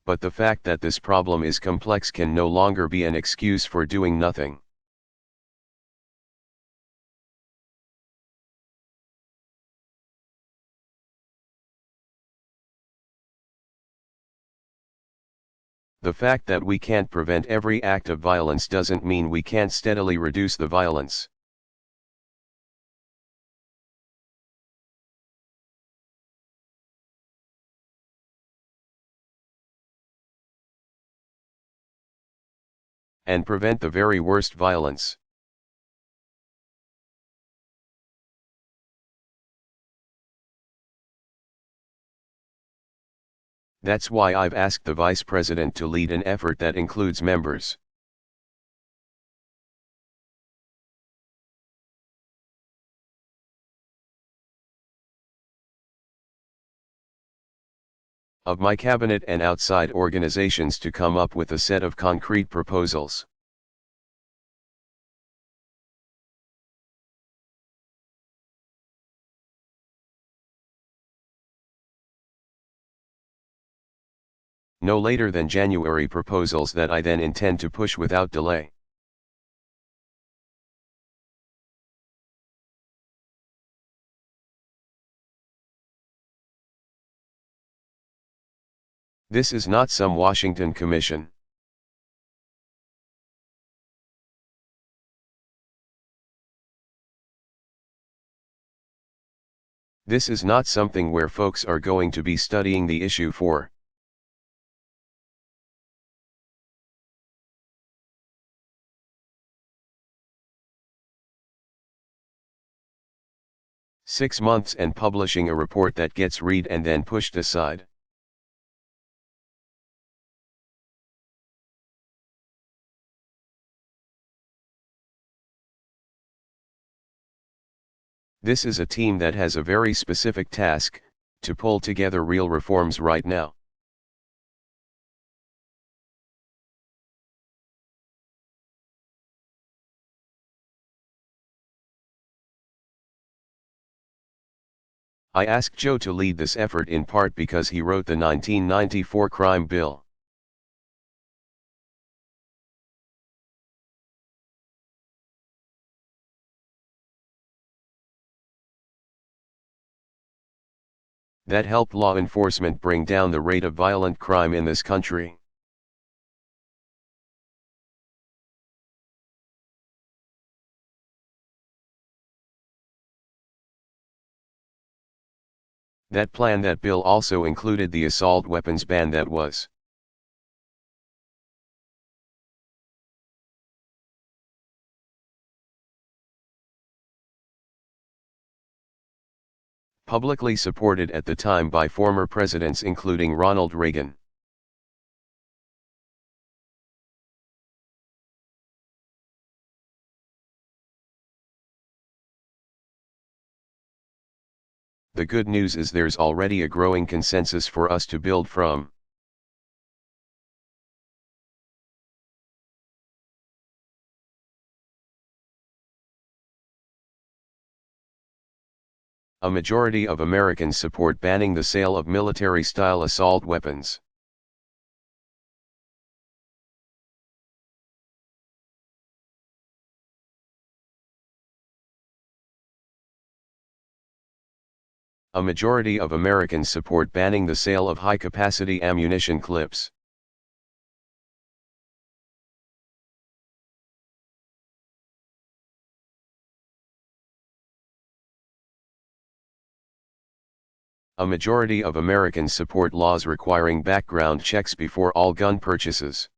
but the fact that this problem is complex can no longer be an excuse for doing nothing. The fact that we can't prevent every act of violence doesn't mean we can't steadily reduce the violence. And prevent the very worst violence. That's why I've asked the Vice President to lead an effort that includes members of my cabinet and outside organizations to come up with a set of concrete proposals. No later than January, proposals that I then intend to push without delay. This is not some Washington commission. This is not something where folks are going to be studying the issue for 6 months and publishing a report that gets read and then pushed aside. This is a team that has a very specific task, to pull together real reforms right now. I asked Joe to lead this effort in part because he wrote the 1994 crime bill. That helped law enforcement bring down the rate of violent crime in this country. That plan, that bill also included the assault weapons ban that was publicly supported at the time by former presidents including Ronald Reagan. The good news is there's already a growing consensus for us to build from. A majority of Americans support banning the sale of military-style assault weapons. A majority of Americans support banning the sale of high-capacity ammunition clips. A majority of Americans support laws requiring background checks before all gun purchases.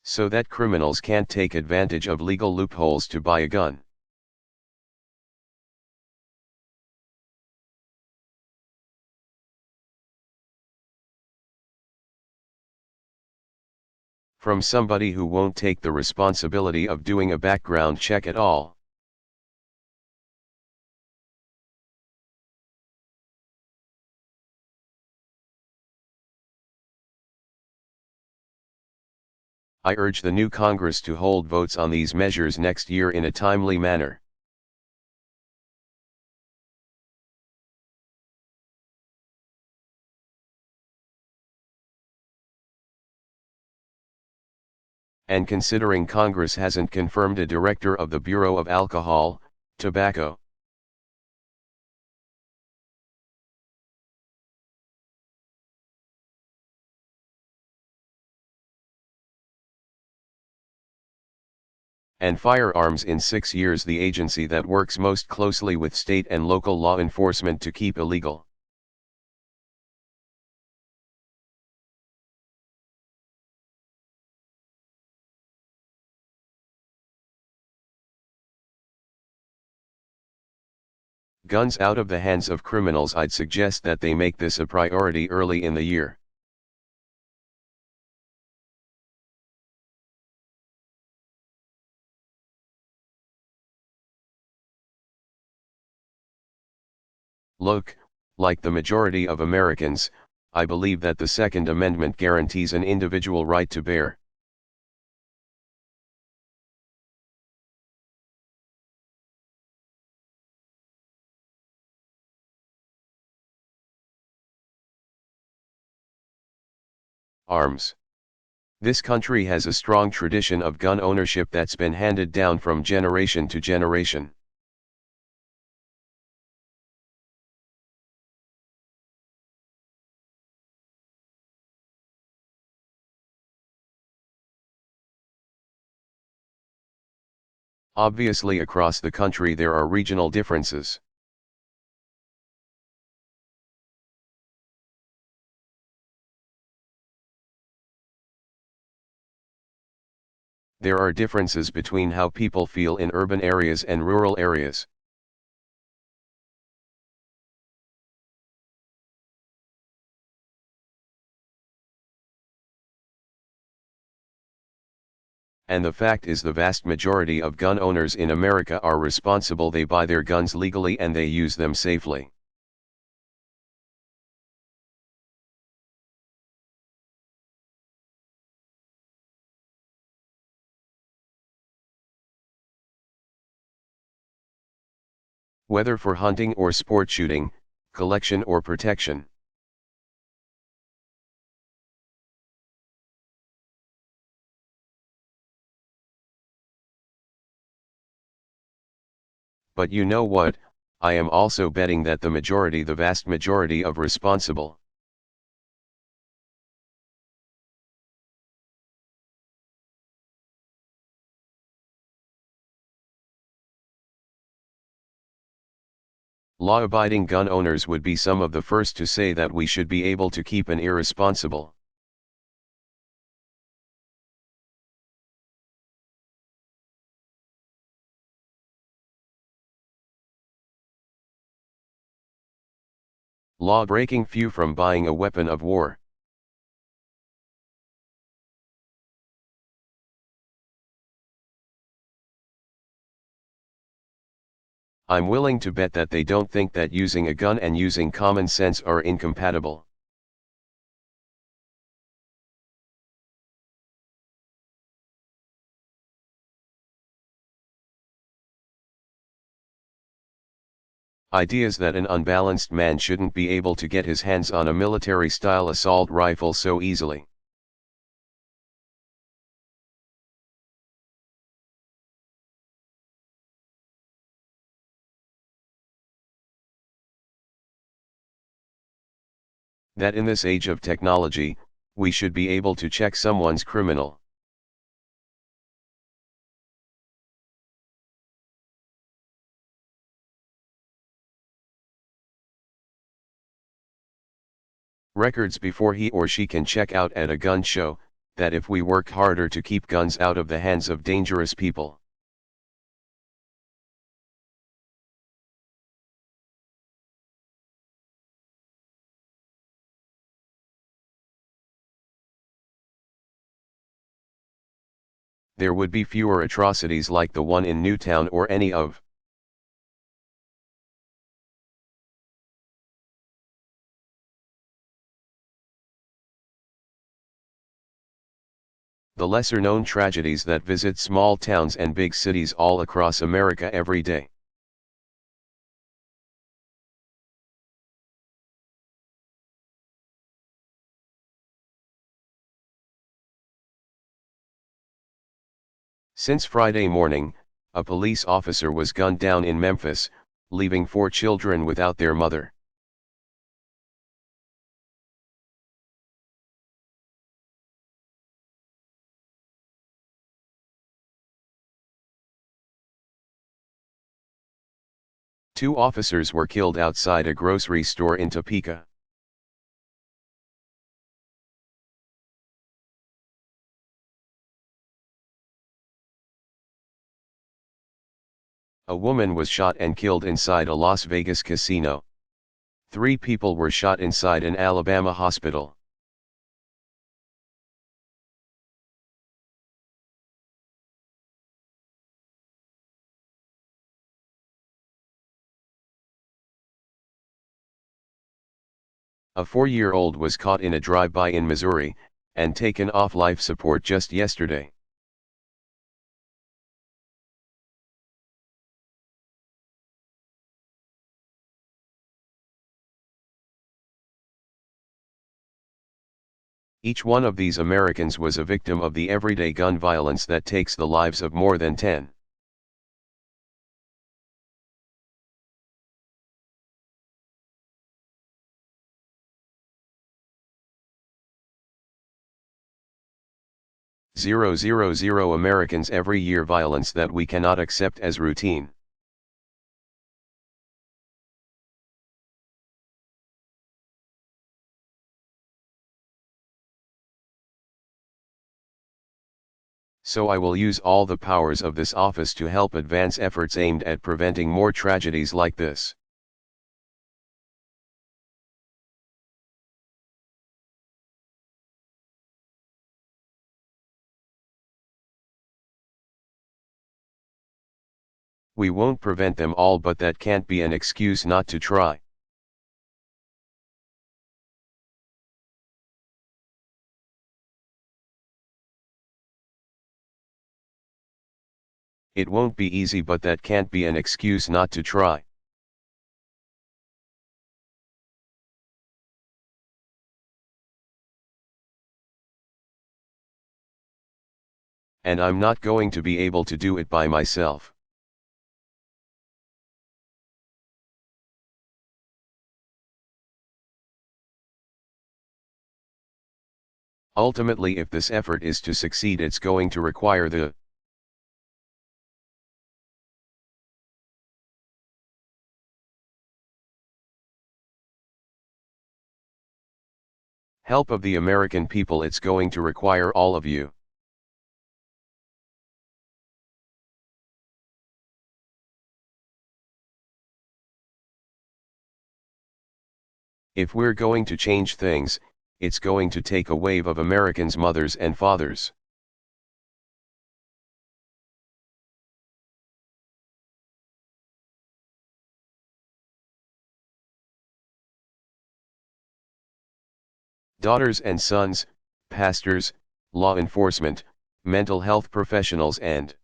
So that criminals can't take advantage of legal loopholes to buy a gun. From somebody who won't take the responsibility of doing a background check at all. I urge the new Congress to hold votes on these measures next year in a timely manner. And considering Congress hasn't confirmed a director of the Bureau of Alcohol, Tobacco, and Firearms in 6 years, the agency that works most closely with state and local law enforcement to keep illegal guns out of the hands of criminals. I'd suggest that they make this a priority early in the year. Look, like the majority of Americans, I believe that the Second Amendment guarantees an individual right to bear arms. This country has a strong tradition of gun ownership that's been handed down from generation to generation. Obviously, across the country there are regional differences. There are differences between how people feel in urban areas and rural areas. And the fact is, the vast majority of gun owners in America are responsible. They buy their guns legally and they use them safely. Whether for hunting or sport shooting, collection or protection. But you know what, I am also betting that the majority, the vast majority of responsible law-abiding gun owners would be some of the first to say that we should be able to keep an irresponsible law-breaking few from buying a weapon of war. I'm willing to bet that they don't think that using a gun and using common sense are incompatible. Ideas that an unbalanced man shouldn't be able to get his hands on a military-style assault rifle so easily. That in this age of technology, we should be able to check someone's criminal records before he or she can check out at a gun show, that if we work harder to keep guns out of the hands of dangerous people, there would be fewer atrocities like the one in Newtown or any of the lesser-known tragedies that visit small towns and big cities all across America every day. Since Friday morning, a police officer was gunned down in Memphis, leaving 4 children without their mother. Two officers were killed outside a grocery store in Topeka. A woman was shot and killed inside a Las Vegas casino. 3 people were shot inside an Alabama hospital. A 4-year-old was caught in a drive-by in Missouri, and taken off life support just yesterday. Each one of these Americans was a victim of the everyday gun violence that takes the lives of more than 10. Americans every year, violence that we cannot accept as routine. So I will use all the powers of this office to help advance efforts aimed at preventing more tragedies like this. We won't prevent them all, but that can't be an excuse not to try. It won't be easy, but that can't be an excuse not to try. And I'm not going to be able to do it by myself. Ultimately, if this effort is to succeed, it's going to require the help of the American people. It's going to require all of you. If we're going to change things, it's going to take a wave of Americans, mothers and fathers. Daughters and sons, pastors, law enforcement, mental health professionals, and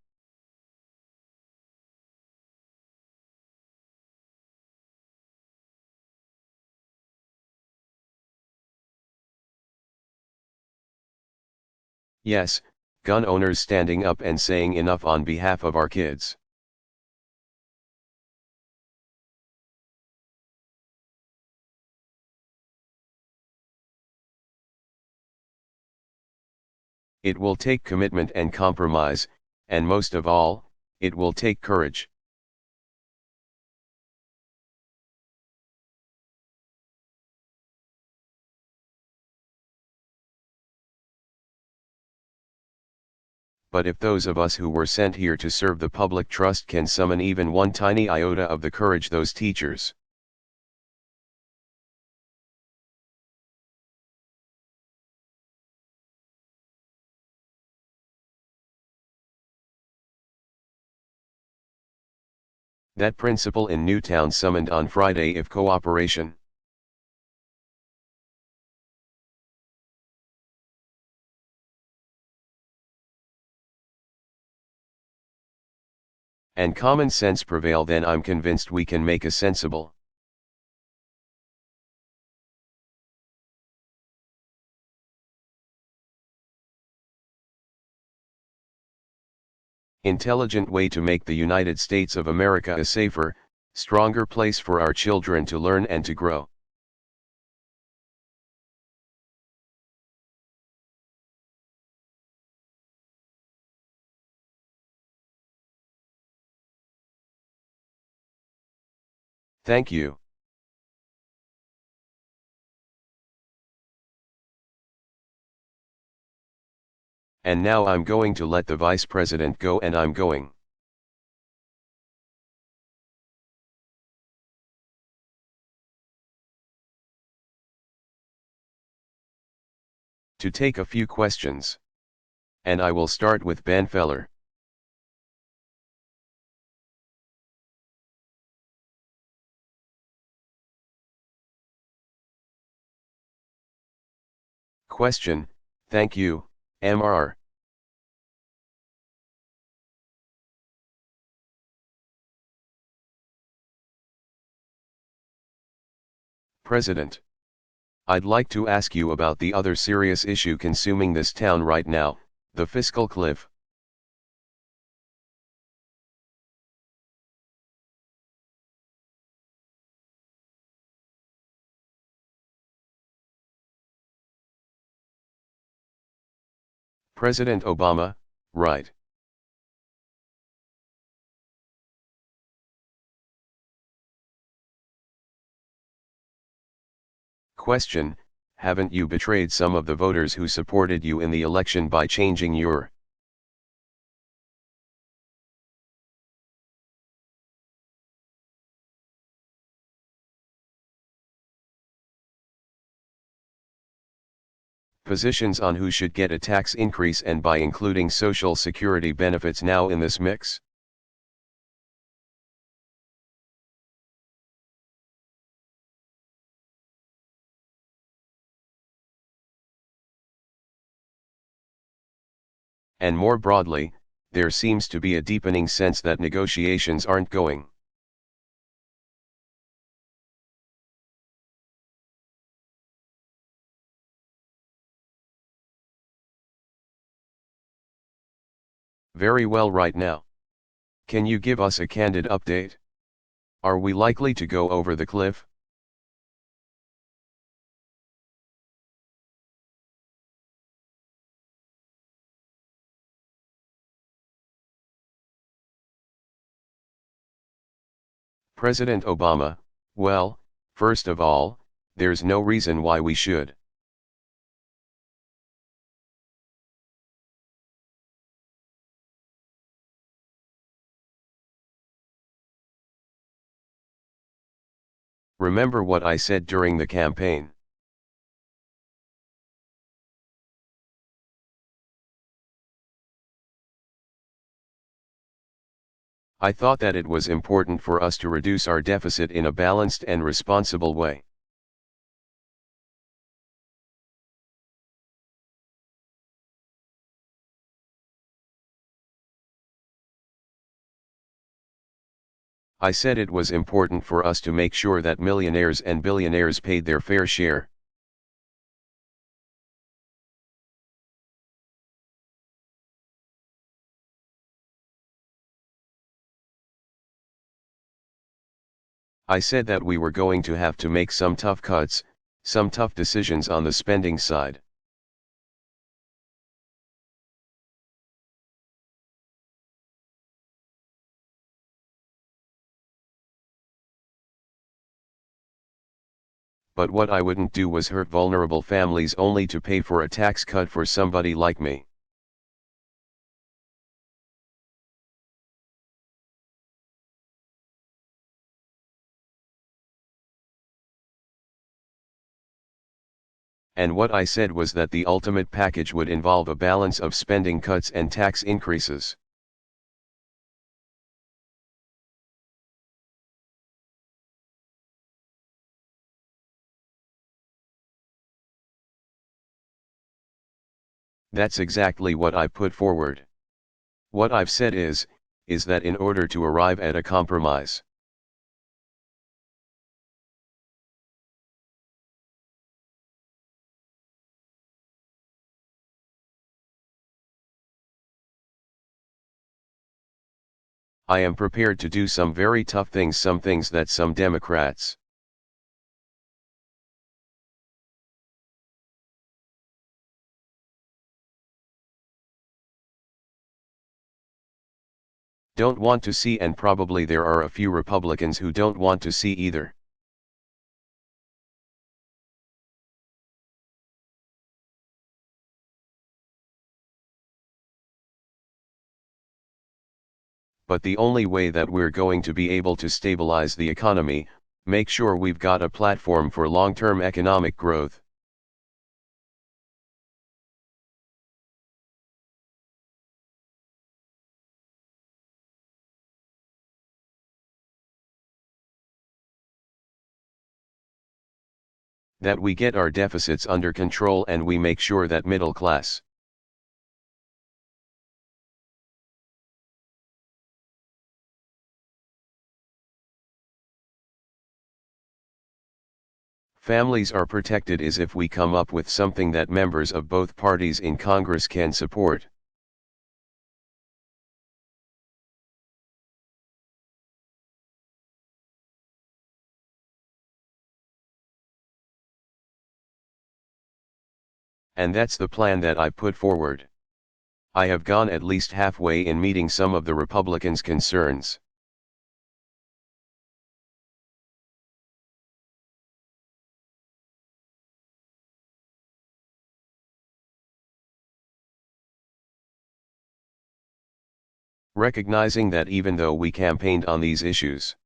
yes, gun owners standing up and saying enough on behalf of our kids. It will take commitment and compromise, and most of all, it will take courage. But if those of us who were sent here to serve the public trust can summon even one tiny iota of the courage those teachers, that principal in Newtown summoned on Friday, if cooperation and common sense prevail, then I'm convinced we can make a sensible, intelligent way to make the United States of America a safer, stronger place for our children to learn and to grow. Thank you. And now I'm going to let the Vice President go, and I'm going to take a few questions. And I will start with Ben Feller. Question: Thank you, Mr. President. I'd like to ask you about the other serious issue consuming this town right now, the fiscal cliff. President Obama, right. Question: Haven't you betrayed some of the voters who supported you in the election by changing your positions on who should get a tax increase, and by including Social Security benefits now in this mix? And more broadly, there seems to be a deepening sense that negotiations aren't going very well right now. Can you give us a candid update? Are we likely to go over the cliff? President Obama, well, first of all, there's no reason why we should. Remember what I said during the campaign. I thought that it was important for us to reduce our deficit in a balanced and responsible way. I said it was important for us to make sure that millionaires and billionaires paid their fair share. I said that we were going to have to make some tough cuts, some tough decisions on the spending side. But what I wouldn't do was hurt vulnerable families only to pay for a tax cut for somebody like me. And what I said was that the ultimate package would involve a balance of spending cuts and tax increases. That's exactly what I put forward. What I've said is, is that in order to arrive at a compromise, I am prepared to do some very tough things, some things that some Democrats don't want to see, and probably there are a few Republicans who don't want to see either. But the only way that we're going to be able to stabilize the economy, make sure we've got a platform for long-term economic growth, that we get our deficits under control, and we make sure that middle class families are protected, is if we come up with something that members of both parties in Congress can support. And that's the plan that I put forward. I have gone at least halfway in meeting some of the Republicans' concerns. Recognizing that even though we campaigned on these issues,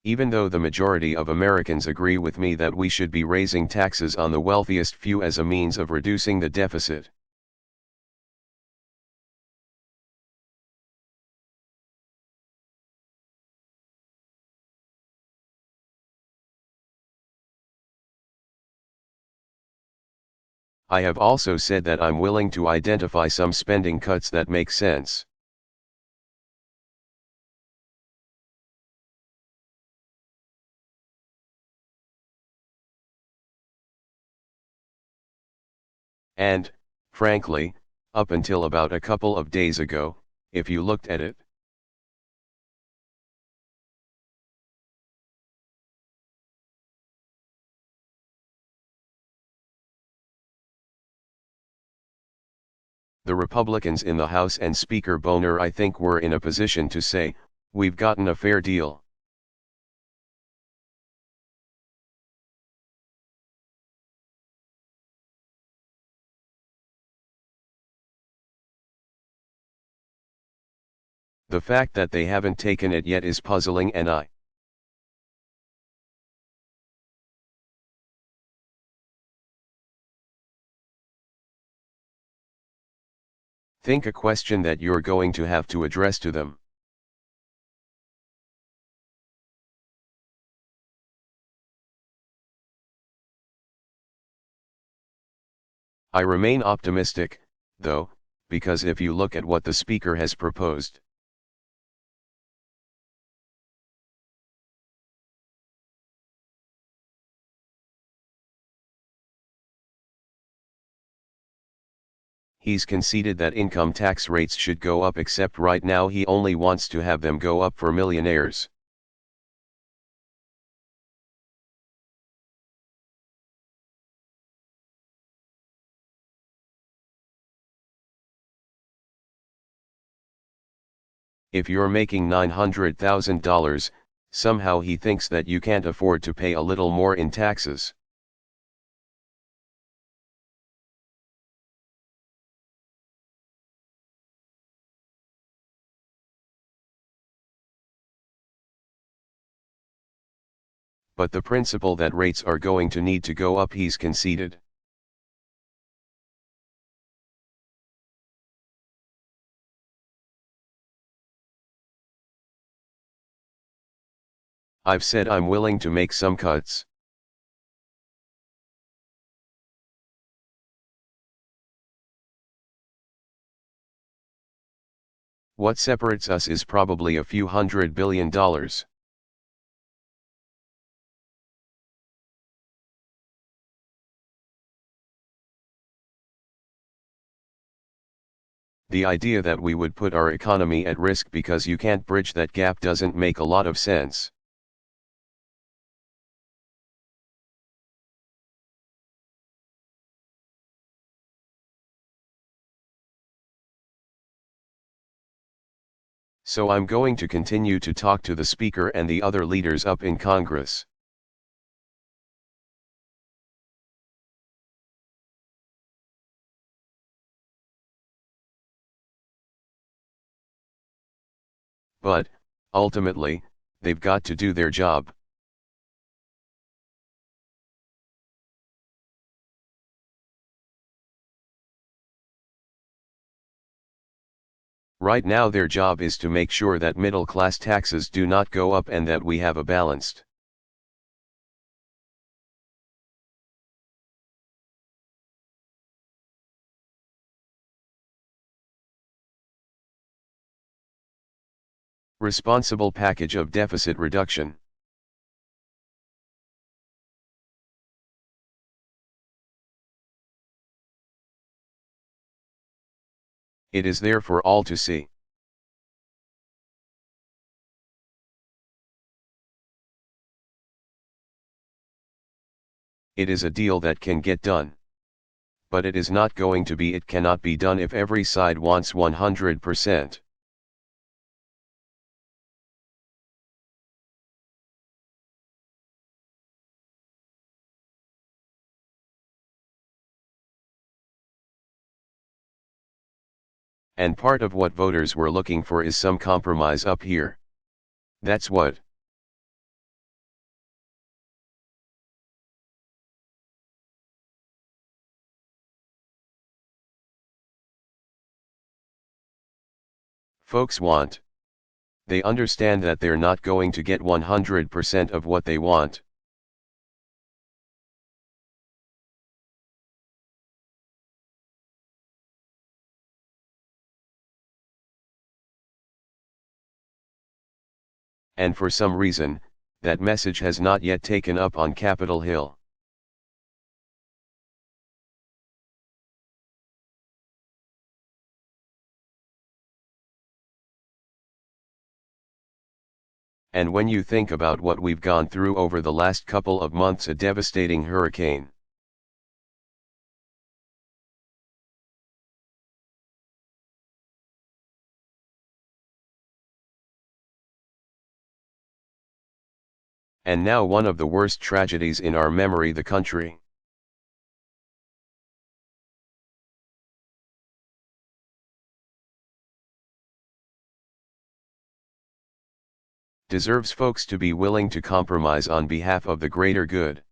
even though the majority of Americans agree with me that we should be raising taxes on the wealthiest few as a means of reducing the deficit, I have also said that I'm willing to identify some spending cuts that make sense. And, frankly, up until about a couple of days ago, if you looked at it, the Republicans in the House and Speaker Boehner, I think, were in a position to say, we've gotten a fair deal. The fact that they haven't taken it yet is puzzling, and I think a question that you're going to have to address to them. I remain optimistic, though, because if you look at what the Speaker has proposed, he's conceded that income tax rates should go up, except right now he only wants to have them go up for millionaires. If you're making $900,000, somehow he thinks that you can't afford to pay a little more in taxes. But the principle that rates are going to need to go up, he's conceded. I've said I'm willing to make some cuts. What separates us is probably a few $100 billion. The idea that we would put our economy at risk because you can't bridge that gap doesn't make a lot of sense. So I'm going to continue to talk to the Speaker and the other leaders up in Congress. But, ultimately, they've got to do their job. Right now their job is to make sure that middle-class taxes do not go up and that we have a balanced responsible package of deficit reduction. It is there for all to see. It is a deal that can get done. But it is not going to be. It cannot be done if every side wants 100%. And part of what voters were looking for is some compromise up here. That's what. Folks want. They understand that they're not going to get 100% of what they want. And for some reason, that message has not yet taken up on Capitol Hill. And when you think about what we've gone through over the last couple of months, a devastating hurricane. And now one of the worst tragedies in our memory, the country. Deserves folks to be willing to compromise on behalf of the greater good.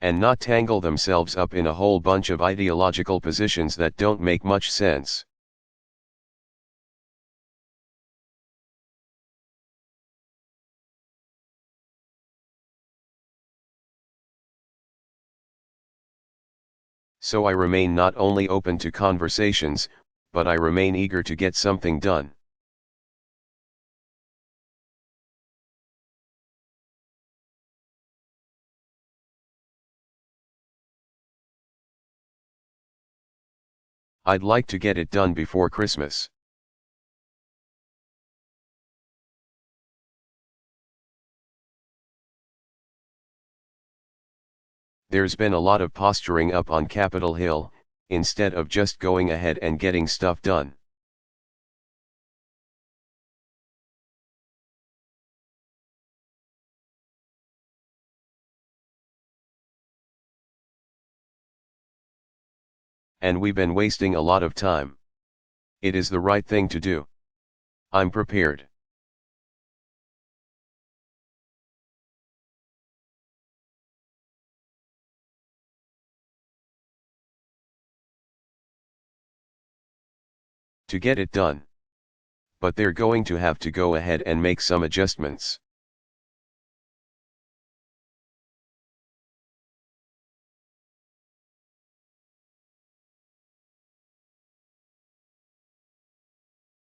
And not tangle themselves up in a whole bunch of ideological positions that don't make much sense. So I remain not only open to conversations, but I remain eager to get something done. I'd like to get it done before Christmas. There's been a lot of posturing up on Capitol Hill, instead of just going ahead and getting stuff done. And we've been wasting a lot of time. It is the right thing to do. I'm prepared. To get it done. But they're going to have to go ahead and make some adjustments.